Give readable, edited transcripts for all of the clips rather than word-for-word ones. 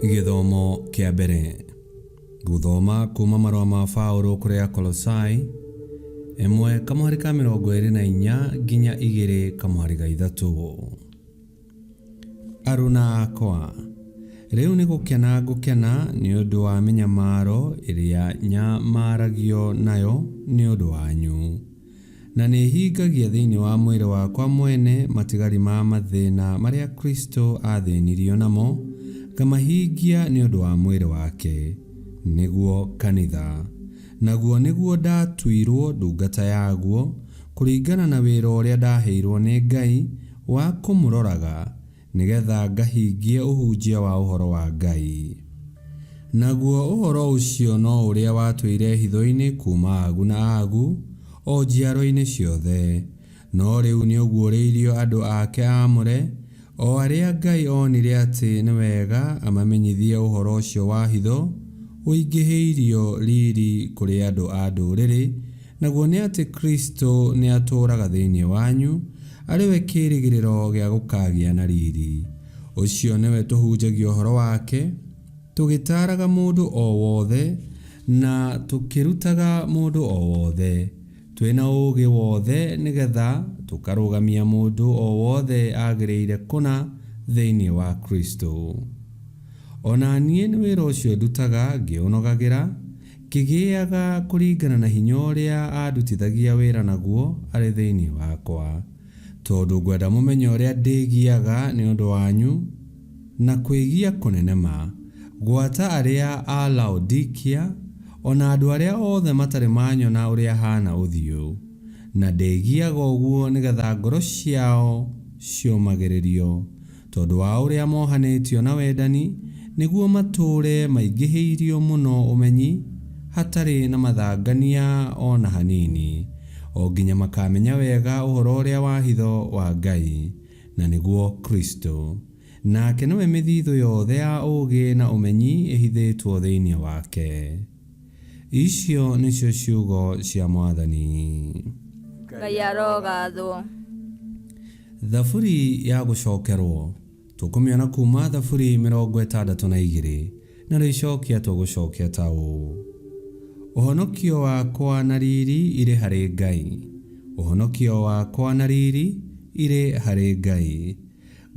Githomo kia mbere. Guthoma kuma marũa ma Paulo kũrĩ Akolosai 1:24 nginya 2:3. Aruna akwa, rĩu nĩ gũkena ngũkena nĩ ũndũ wa mĩnyamaro ĩrĩa nyamaragio nayo nĩ ũndũ wanyu, na nĩ hingagia thĩinĩ wa mwĩrĩ wakwa mwene matigari ma mathĩna marĩa Kristo athĩnirio namo, ngamahingia nĩ ũndũ wa mwĩrĩ wake, nĩguo kanitha. Naguo nĩguo ndatuirwo ndungata yaguo kũringana na wĩra ũrĩa ndaheirwo nĩ Ngai wa kũmũroraga, nĩgetha ngahingie ũhunjia wa ũhoro wa Ngai. Naguo ũhoro ũcio no ũrĩa watũire hitho-inĩ kuma agu na agu o njiaro-inĩ ciothe, no rĩu nĩ ũguũrĩirio andũ ake aamũre, o arĩa Ngai onire atĩ nĩ wega amamenyithie ũhoro ũcio wa hitho ũingĩhĩirio riri kũrĩ andũ a ndũrĩrĩ, naguo nĩ atĩ Kristo nĩ atũũraga thĩinĩ wanyu, arĩ we kĩĩrĩgĩrĩro gĩa gũkagĩa na riri. Ũcio nĩwe tũhunjagia ũhoro wake, tũgĩtaaraga mũndũ o wothe na tũkĩrutaga mũndũ o wothe, twĩna ũũgĩ wothe, nĩgetha tũkarũgamia mũndũ o wothe agĩrĩire kũna thĩinĩ wa Kristo. Ona niĩ nĩ wĩra ũcio ndutaga ngĩũnogagĩra, kĩgĩaga kũringana na hinya ũrĩa andutithagia wĩra naguo arĩ thĩinĩ wakwa, tondũ ngwenda mũmenye ũrĩa ndĩgiaga nĩ ũndũ wanyu na kwĩgia kũnenema, gwata arĩa a Laodikia, ona andũ arĩa othe matarĩ manyona ũrĩa hana ũthiũ, na ndĩgiaga ũguo nĩgetha ngoro ciao ciũmagĩrĩrio, tondũ wa ũrĩa mohanĩtio na wendani, nĩguo matũũre maingĩhĩirio mũno ũmenyi, hatarĩ na mathangania ona hanini, o nginya makamenya wega ũhoro ũrĩa wa hitho wa Ngai, na nĩguo Kristo. Nake nĩwe mĩthithũ yothe ya ũũgĩ na ũmenyi ĩhithĩtwo thĩinĩ wake. Icio nĩcio ciugo cia Mwathani. Ngai arogathwo. Thaburi ya gũcokerwo tũkũmĩona kuma Thaburi 62, na rĩcokia tũgũcokia ta ũũ: ũhonokio wakwa na riri irĩ harĩ Ngai, ũhonokio wakwa na riri irĩ harĩ Ngai.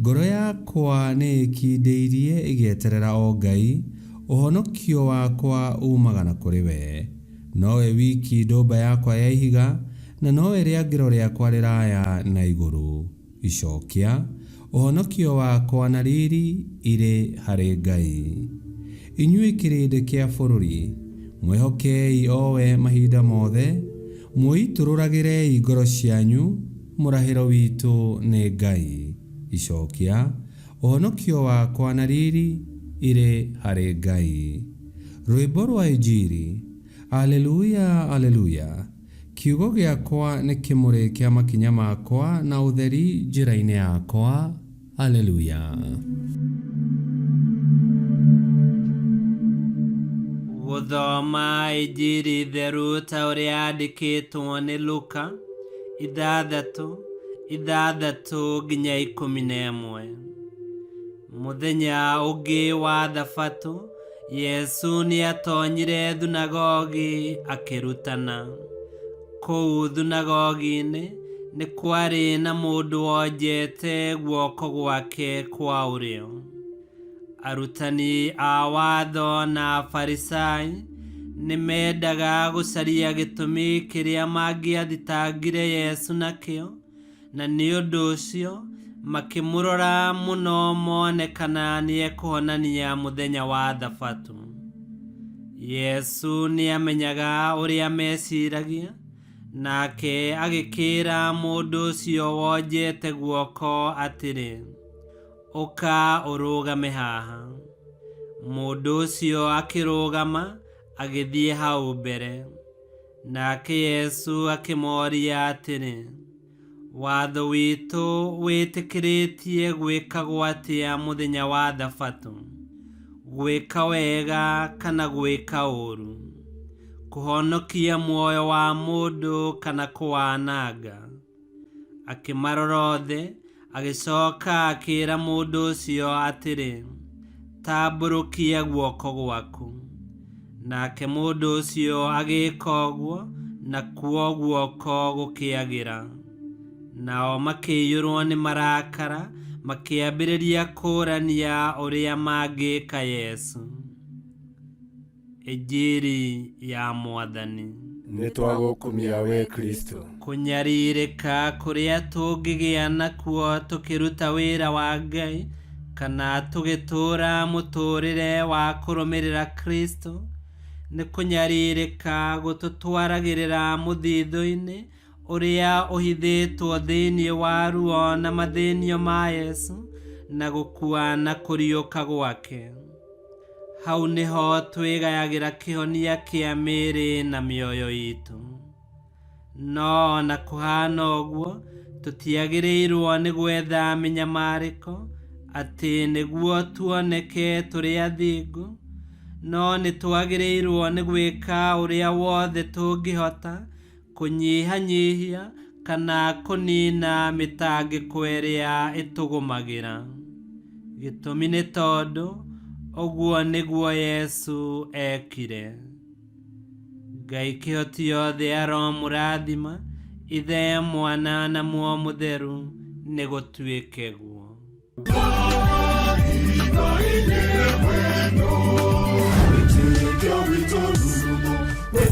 Ngoro yakwa nĩ ĩkindĩirie ĩgĩeterera o Ngai, ũhonokio wakwa umaga na kũrĩ we. Nowe wiki ndũmba yakwa ya ihiga, na nowe rĩangĩro rĩakwa rĩraya na igũrũ. Icokia: ũhonokio wakwa na riri irĩ harĩ Ngai. Inyuĩ kĩrĩndĩ kĩa bũrũri, mwĩhokei o we mahinda mothe, mwĩitũrũragĩrei ngoro cianyu, mũrahĩro witũ nĩ Ngai. Icokia: ũhonokio wakwa na riri irĩ harĩ Ngai. Rwĩmbo rwa Injili. Aleluya, aleluya. Kiugo gĩakwa nĩ kĩmũrĩ kĩa makinya makwa na ũtheri njĩra-inĩ yakwa. Aleluya. Gũthoma Injili theru ta ũrĩa yandĩkĩtwo nĩ Luka 6:6 nginya 11. Mũthenya ũngĩ wa Thabatũ, Yesu nĩ atonyire thunagogi akĩrutana. Kũu thunagogi-inĩ nĩ kwarĩ na mũndũ wonjete guoko gwake kwa ũrĩo. Arutani a watho na Afarisai nĩ mendaga gũcaria gĩtũmi kĩrĩa mangĩathitangire Yesu nakĩo, na nĩ ũndũ ũcio makĩmũrora mũno mone kana nĩ ekũhonania mũthenya wa Thabatũ. Yesu nĩ amenyaga ũrĩa meciragia, nake agĩkĩra mũndũ ũcio wonjete guoko atĩrĩ, ũka ũrũgame haha. Mũndũ ũcio akĩrũgama agĩthiĩ hau mbere. Nake Yesu akĩmoria atĩrĩ, watho witũ wĩtĩkĩrĩtie gwĩkagwo atĩa mũthenya wa Thabatũ? Gwĩka wega kana gwĩka ũũru? Kũhonokia muoyo wa mũndũ kana kũwananga? Akĩmarora othe, agĩcoka akĩra mũndũ ũcio atĩrĩ, tambũrũkia guoko gwaku. Nake mũndũ ũcio agĩĩka ũguo, na kuo guoko gũkĩagĩra. Nao makĩiyũrwo nĩ marakara, makĩambĩrĩria kũũrania ũrĩa mangĩĩka Yesu. Injili ya Mwathani. Nĩtwagũkumia we Kristo. Kũnyarirĩka kũrĩa tũngĩgĩa nakuo tũkĩruta wĩra wa Ngai, kana tũgĩtũũra mũtũũrĩre wa kũrũmĩrĩra Kristo, nĩ kũnyarirĩka gũtũtwaragĩrĩra mũthithũ-inĩ ũrĩa ũhithĩtwo thĩinĩ wa ruo na mathĩnio ma Yesu, na gũkua na kũriũka gwake. Hau nĩho twĩgayagĩra kĩhonia kĩa mĩĩrĩ na mĩoyo itũ. No na kũhana ũguo, tũtiagĩrĩirwo nĩ gwetha mĩnyamarĩko atĩ nĩguo tuoneke tũrĩ athingu, no nĩ twagĩrĩirwo nĩ gwĩka ũrĩa wothe tũngĩhota kũnyihanyihia kana kũnina mĩtangĩko ĩrĩa ĩtũgũmagĩra. Gĩtũmi nĩ tondũ ũguo nĩguo Yesu ekire. Ngai kĩhoti yothe aromũrathima, Ithe, Mwana na Muoyo Mũtheru, nĩ gũtuĩke guo.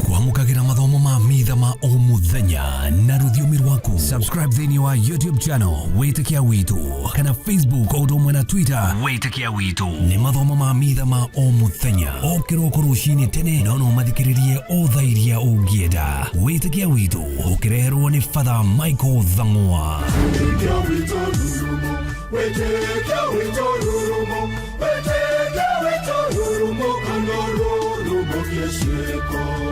Kwamũkagĩra mathomo ma mitha ma o mũthenya na rũthiomi rwaku. Subscribe thĩinĩ wa YouTube channel Wĩtĩkia Witũ, kana Facebook o ũndũ ũmwe na Twitter Wĩtĩkia Witũ. Nĩ mathomo ma mitha ma o mũthenya, o kĩroko rũcinĩ tene, no mathikĩrĩrie o thaa iria ũngĩenda. Wĩtĩkia Witũ ũkĩreherwo nĩ Father Michael Thang'wa. Wĩtĩkia Witũ rurumo, Wĩtĩkia Witũ rurumo, Wĩtĩkia Witũ rurumo, kana rurumo kĩciĩko.